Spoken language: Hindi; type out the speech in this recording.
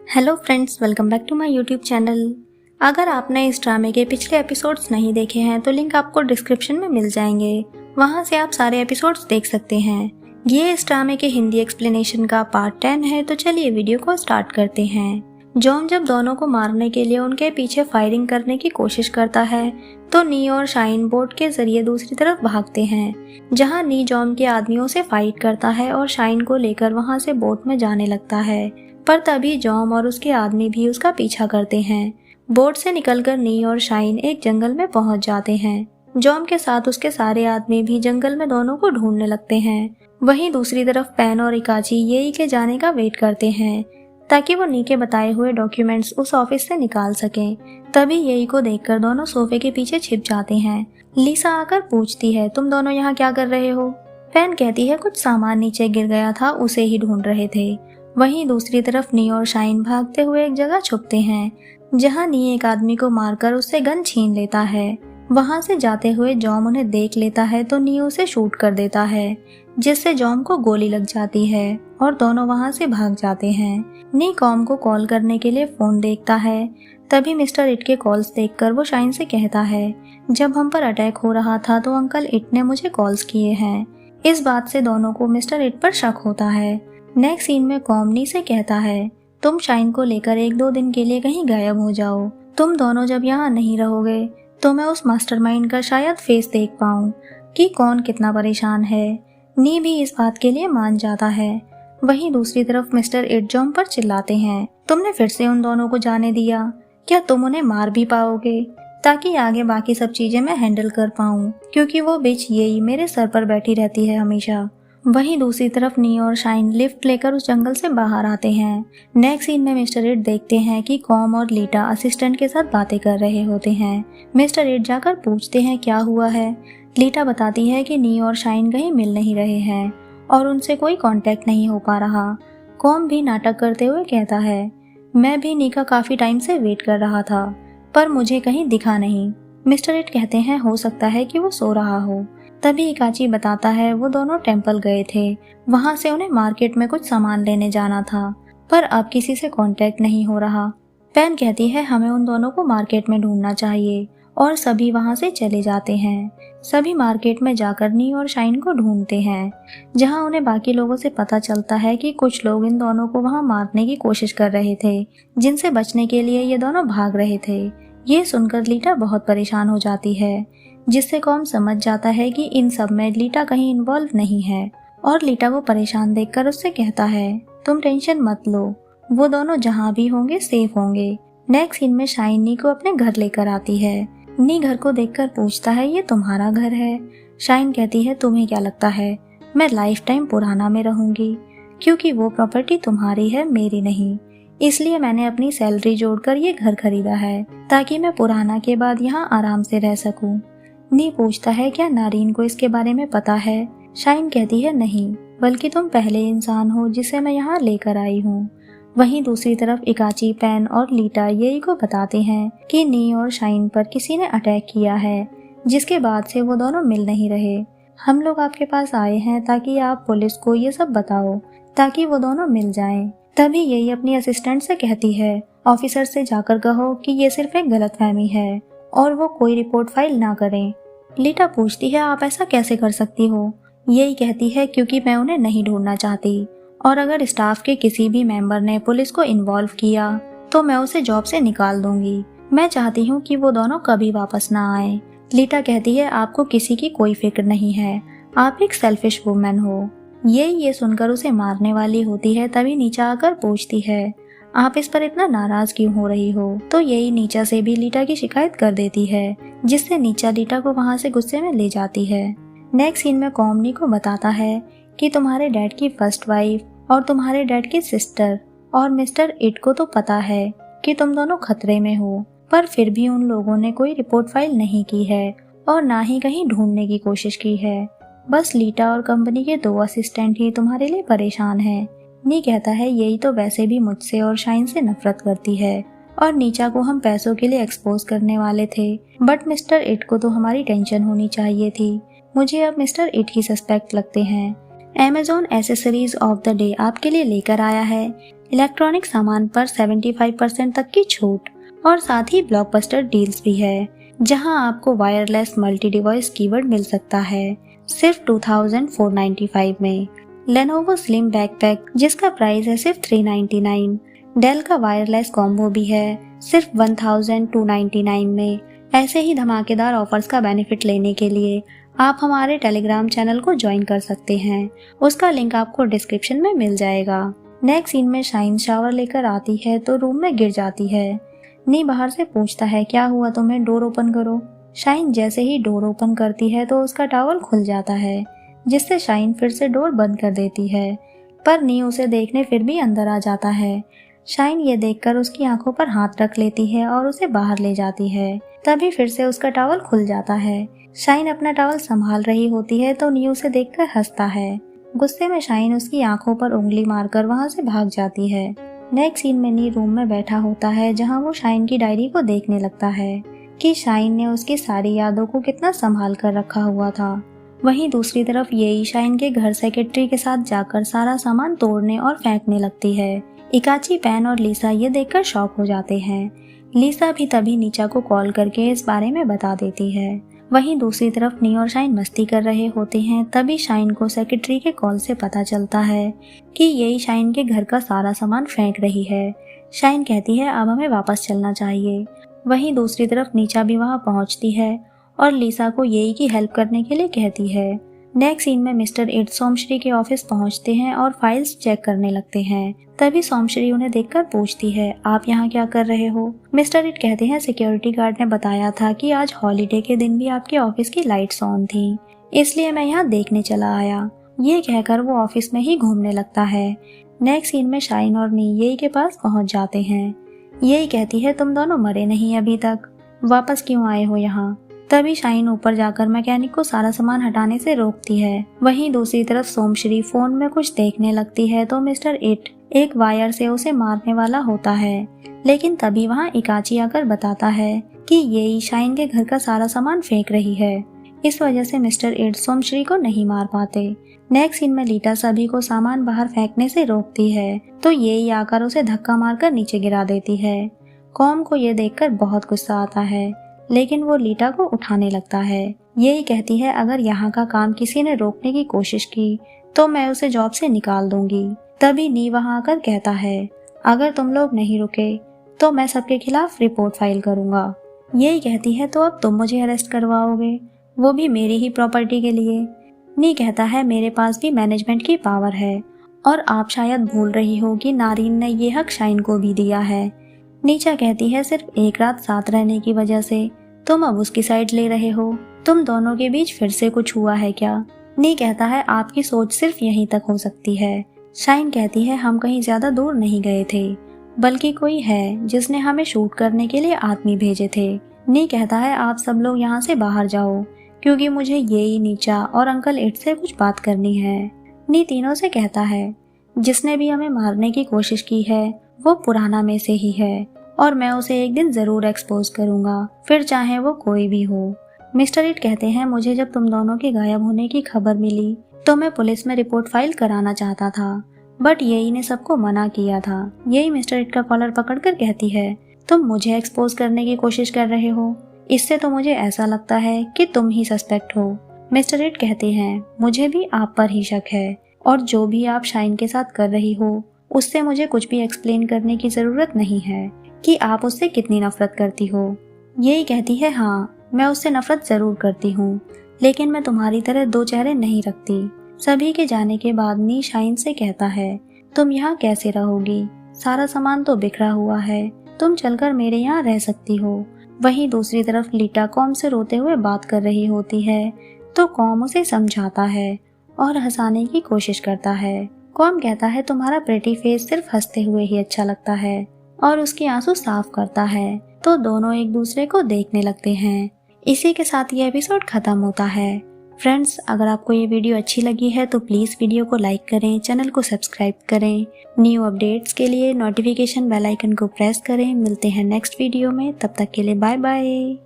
Hello friends, welcome back to my YouTube channel. अगर आपने इस ड्रामे के पिछले एपिसोड्स नहीं देखे हैं तो लिंक आपको डिस्क्रिप्शन में मिल जाएंगे, वहां से आप सारे एपिसोड्स देख सकते हैं। ये इस ड्रामे के हिंदी एक्सप्लेनेशन का पार्ट 10 है, तो चलिए वीडियो को स्टार्ट करते हैं। जॉन जब दोनों को मारने के लिए उनके पीछे फायरिंग करने की कोशिश करता है तो नी और शाइन बोट के जरिए दूसरी तरफ भागते हैं, जहाँ नी जॉन के आदमियों से फाइट करता है और शाइन को लेकर वहां से बोट में जाने लगता है। पर तभी जॉम और उसके आदमी भी उसका पीछा करते हैं। बोट से निकलकर नी और शाइन एक जंगल में पहुंच जाते हैं। जॉम के साथ उसके सारे आदमी भी जंगल में दोनों को ढूंढने लगते हैं। वहीं दूसरी तरफ पेन और इकाची येई के जाने का वेट करते हैं ताकि वो नी के बताए हुए डॉक्यूमेंट्स उस ऑफिस से निकाल सकें। तभी येई को देखकर दोनों सोफे के पीछे छिप जाते हैं। लीसा आकर पूछती है, तुम दोनों यहाँ क्या कर रहे हो? पेन कहती है, कुछ सामान नीचे गिर गया था, उसे ही ढूंढ रहे थे। वहीं दूसरी तरफ नी और शाइन भागते हुए एक जगह छुपते हैं, जहां नी एक आदमी को मारकर उससे गन छीन लेता है। वहां से जाते हुए जॉम उन्हें देख लेता है तो नी उसे शूट कर देता है, जिससे जॉम को गोली लग जाती है और दोनों वहां से भाग जाते हैं। नी कॉम को कॉल करने के लिए फोन देखता है। तभी मिस्टर इट के कॉल्स देखकर वो शाइन से कहता है, जब हम पर अटैक हो रहा था तो अंकल इट ने मुझे कॉल्स किए हैं। इस बात से दोनों को मिस्टर इट पर शक होता है। नेक्स्ट सीन में कॉम नी से कहता है, तुम शाइन को लेकर 1-2 दिन के लिए कहीं गायब हो जाओ। तुम दोनों जब यहाँ नहीं रहोगे तो मैं उस मास्टरमाइंड का शायद फेस देख पाऊँ कि कौन कितना परेशान है। नी भी इस बात के लिए मान जाता है। वहीं दूसरी तरफ मिस्टर इट जॉम पर चिल्लाते हैं, तुमने फिर से उन दोनों को जाने दिया, क्या तुम उन्हें मार भी पाओगे? ताकि आगे बाकी सब चीजें मैं हैंडल कर पाऊँ, क्योंकि वो बिच येई मेरे सर पर बैठी रहती है हमेशा। वहीं दूसरी तरफ नी और शाइन लिफ्ट लेकर उस जंगल से बाहर आते हैं। नेक्स्ट सीन में मिस्टर इट देखते हैं कि कॉम और लीटा असिस्टेंट के साथ बातें कर रहे होते हैं। मिस्टर इट जाकर पूछते हैं क्या हुआ है। लीटा बताती है कि नी और शाइन कहीं मिल नहीं रहे हैं और उनसे कोई कांटेक्ट नहीं हो पा रहा। कॉम भी नाटक करते हुए कहता है, मैं भी नी का काफी टाइम से वेट कर रहा था पर मुझे कहीं दिखा नहीं। मिस्टर इट कहते हैं हो सकता है कि वो सो रहा हो। तभी इकाची बताता है वो दोनों टेंपल गए थे, वहां से उन्हें मार्केट में कुछ सामान लेने जाना था, पर अब किसी से कांटेक्ट नहीं हो रहा। पेन कहती है हमें उन दोनों को मार्केट में ढूंढना चाहिए और सभी वहां से चले जाते हैं। सभी मार्केट में जाकर नी और शाइन को ढूंढते हैं, जहां उन्हें बाकी लोगों से पता चलता है कि कुछ लोग इन दोनों को वहां मारने की कोशिश कर रहे थे, जिनसे बचने के लिए ये दोनों भाग रहे थे। ये सुनकर लीटा बहुत परेशान हो जाती है, जिससे कॉम समझ जाता है कि इन सब में लीटा कहीं इन्वॉल्व नहीं है और लीटा को परेशान देखकर उससे कहता है, तुम टेंशन मत लो, वो दोनों जहाँ भी होंगे सेफ होंगे। नेक्स्ट सीन में शाइन नी को अपने घर लेकर आती है। नी घर को देखकर पूछता है, ये तुम्हारा घर है? शाइन कहती है, तुम्हें क्या लगता है मैं लाइफ टाइम पुराना में रहूंगी? क्योंकि वो प्रॉपर्टी तुम्हारी है, मेरी नहीं। इसलिए मैंने अपनी सैलरी जोड़कर ये घर खरीदा है ताकि मैं पुराना के बाद यहाँ आराम से रह सकूं। नी पूछता है, क्या नारीन को इसके बारे में पता है? शाइन कहती है, नहीं, बल्कि तुम पहले इंसान हो जिसे मैं यहाँ लेकर आई हूँ। वहीं दूसरी तरफ इकाची, पेन और लीटा येई को बताते हैं कि नी और शाइन पर किसी ने अटैक किया है, जिसके बाद से वो दोनों मिल नहीं रहे। हम लोग आपके पास आए हैं ताकि आप पुलिस को ये सब बताओ ताकि वो दोनों मिल जाएं। तभी येई अपनी असिस्टेंट से कहती है, ऑफिसर से जाकर कहो कि ये सिर्फ एक गलतफहमी है और वो कोई रिपोर्ट फाइल ना करें। लीटा पूछती है, आप ऐसा कैसे कर सकती हो? येई कहती है, क्योंकि मैं उन्हें नहीं ढूंढना चाहती और अगर स्टाफ के किसी भी मेंबर ने पुलिस को इन्वॉल्व किया तो मैं उसे जॉब से निकाल दूंगी। मैं चाहती हूँ कि वो दोनों कभी वापस ना आए। लीटा कहती है, आपको किसी की कोई फिक्र नहीं है, आप एक सेल्फिश वुमेन हो। ये सुनकर उसे मारने वाली होती है। तभी नीचा आकर पूछती है, आप इस पर इतना नाराज क्यों हो रही हो? तो यही नीचा से भी लीटा की शिकायत कर देती है, जिससे नीचा लीटा को वहां से गुस्से में ले जाती है। नेक्स्ट सीन में कॉम नी को बताता है कि तुम्हारे डैड की फर्स्ट वाइफ और तुम्हारे डैड की सिस्टर और मिस्टर इट को तो पता है कि तुम दोनों खतरे में हो, पर फिर भी उन लोगों ने कोई रिपोर्ट फाइल नहीं की है और ना ही कहीं ढूंढने की कोशिश की है। बस लीटा और कंपनी के 2 असिस्टेंट ही तुम्हारे लिए परेशान हैं। नी कहता है, यही तो वैसे भी मुझसे और शाइन से नफरत करती है और नीचा को हम पैसों के लिए एक्सपोज करने वाले थे, बट मिस्टर इट को तो हमारी टेंशन होनी चाहिए थी। मुझे अब मिस्टर इट ही सस्पेक्ट लगते हैं। Amazon accessories of the day आपके लिए लेकर आया है इलेक्ट्रॉनिक सामान पर 75% तक की छूट और साथ ही ब्लॉकबस्टर डील्स भी है, जहां आपको वायरलेस मल्टी डिवाइस कीबोर्ड मिल सकता है सिर्फ 2495 में। लेनोवो स्लिम बैकपैक जिसका प्राइस है सिर्फ 399। डेल का वायरलेस कॉम्बो भी है सिर्फ 1299 में। ऐसे ही धमाकेदार ऑफर्स का बेनिफिट लेने के लिए आप हमारे टेलीग्राम चैनल को ज्वाइन कर सकते हैं, उसका लिंक आपको डिस्क्रिप्शन में मिल जाएगा। नेक्स्ट सीन में शाइन शावर लेकर आती है तो रूम में गिर जाती है। नी बाहर से पूछता है क्या हुआ तुम्हें, डोर ओपन करो। शाइन जैसे ही डोर ओपन करती है तो उसका टॉवल खुल जाता है, जिससे शाइन फिर से डोर बंद कर देती है, पर नी उसे देखने फिर भी अंदर आ जाता है। शाइन ये देखकर उसकी आंखों पर हाथ रख लेती है और उसे बाहर ले जाती है। तभी फिर से उसका टॉवल खुल जाता है। शाइन अपना टॉवल संभाल रही होती है तो नी उसे देखकर हंसता है। गुस्से में शाइन उसकी आंखों पर उंगली मारकर वहां से भाग जाती है। नेक्स्ट सीन में नी रूम में बैठा होता है, जहां वो शाइन की डायरी को देखने लगता है कि शाइन ने उसकी सारी यादों को कितना संभाल कर रखा हुआ था। वहीं दूसरी तरफ येई शाइन के घर सेक्रेटरी के साथ जाकर सारा सामान तोड़ने और फेंकने लगती है। इकाची, पैन और लीसा ये देखकर शॉक हो जाते हैं। लीसा भी तभी नीचा को कॉल करके इस बारे में बता देती है। वहीं दूसरी तरफ नी और शाइन मस्ती कर रहे होते हैं। तभी शाइन को सेक्रेटरी के कॉल से पता चलता है कि येई शाइन के घर का सारा सामान फेंक रही है। शाइन कहती है अब हमें वापस चलना चाहिए। वहीं दूसरी तरफ नीचा भी वहां पहुंचती है और लीसा को येई की हेल्प करने के लिए कहती है। नेक्स्ट सीन में मिस्टर इट सोमश्री के ऑफिस पहुंचते हैं और फाइल्स चेक करने लगते हैं। तभी सोमश्री उन्हें देखकर पूछती है आप यहाँ क्या कर रहे हो। मिस्टर इट कहते हैं सिक्योरिटी गार्ड ने बताया था कि आज हॉलीडे के दिन भी आपके ऑफिस की लाइट्स ऑन थी, इसलिए मैं यहाँ देखने चला आया। ये कहकर वो ऑफिस में ही घूमने लगता है। नेक्स्ट सीन में शाइन और नी येई के पास पहुंच जाते हैं। येई कहती है तुम दोनों मरे नहीं अभी तक, वापस क्यों आए हो यहाँ। तभी शाइन ऊपर जाकर मैकेनिक को सारा सामान हटाने से रोकती है। वहीं दूसरी तरफ सोमश्री फोन में कुछ देखने लगती है तो मिस्टर इट एक वायर से उसे मारने वाला होता है, लेकिन तभी वहाँ इकाची आकर बताता है कि येई शाइन के घर का सारा सामान फेंक रही है। इस वजह से मिस्टर इट सोमश्री को नहीं मार पाते। नेक्स्ट सीन में लीटा सभी को सामान बाहर फेंकने से रोकती है तो येई आकर उसे धक्का मारकर नीचे गिरा देती है। कॉम को ये देखकर बहुत गुस्सा आता है, लेकिन वो लीटा को उठाने लगता है। येई कहती है अगर यहाँ का काम किसी ने रोकने की कोशिश की तो मैं उसे जॉब से निकाल दूंगी। तभी नी वहाँ आकर कहता है अगर तुम लोग नहीं रुके तो मैं सबके खिलाफ रिपोर्ट फाइल करूंगा। येई कहती है तो अब तुम मुझे अरेस्ट करवाओगे, वो भी मेरी ही प्रॉपर्टी के लिए। नी कहता है मेरे पास भी मैनेजमेंट की पावर है और आप शायद भूल रही हो कि नारीन ने ये हक शाइन को भी दिया है। नीचा कहती है सिर्फ एक रात साथ रहने की वजह से तुम अब उसकी साइड ले रहे हो, तुम दोनों के बीच फिर से कुछ हुआ है क्या। नी कहता है आपकी सोच सिर्फ यहीं तक हो सकती है। शाइन कहती है हम कहीं ज्यादा दूर नहीं गए थे, बल्कि कोई है जिसने हमें शूट करने के लिए आदमी भेजे थे। नी कहता है आप सब लोग यहाँ से बाहर जाओ क्योंकि मुझे येई, नीचा और अंकल इट से कुछ बात करनी है। नी तीनों से कहता है जिसने भी हमें मारने की कोशिश की है वो पुराना में से ही है और मैं उसे एक दिन जरूर एक्सपोज करूंगा, फिर चाहे वो कोई भी हो। मिस्टर इट कहते हैं मुझे जब तुम दोनों के गायब होने की खबर मिली तो मैं पुलिस में रिपोर्ट फाइल कराना चाहता था, बट येई ने सबको मना किया था। येई मिस्टर इट का कॉलर पकड़कर कहती है तुम मुझे एक्सपोज करने की कोशिश कर रहे हो, इससे तो मुझे ऐसा लगता है कि तुम ही सस्पेक्ट हो। मिस्टर इट कहते हैं मुझे भी आप पर ही शक है और जो भी आप शाइन के साथ कर रही हो उससे मुझे कुछ भी एक्सप्लेन करने की जरूरत नहीं है कि आप उससे कितनी नफरत करती हो। येई कहती है हाँ मैं उससे नफरत जरूर करती हूँ, लेकिन मैं तुम्हारी तरह दो चेहरे नहीं रखती। सभी के जाने के बाद नी शाइन से कहता है तुम यहाँ कैसे रहोगी, सारा सामान तो बिखरा हुआ है, तुम चलकर मेरे यहाँ रह सकती हो। वहीं दूसरी तरफ लीटा कॉम से रोते हुए बात कर रही होती है तो कॉम उसे समझाता है और हंसाने की कोशिश करता है। कॉम कहता है तुम्हारा प्रेटी फेस सिर्फ हंसते हुए ही अच्छा लगता है और उसके आंसू साफ करता है। तो दोनों एक दूसरे को देखने लगते हैं। इसी के साथ ये एपिसोड खत्म होता है। फ्रेंड्स, अगर आपको ये वीडियो अच्छी लगी है तो प्लीज़ वीडियो को लाइक करें, चैनल को सब्सक्राइब करें। न्यू अपडेट्स के लिए नोटिफिकेशन बेल आइकन को प्रेस करें। मिलते हैं नेक्स्ट वीडियो में, तब तक के लिए बाय बाय।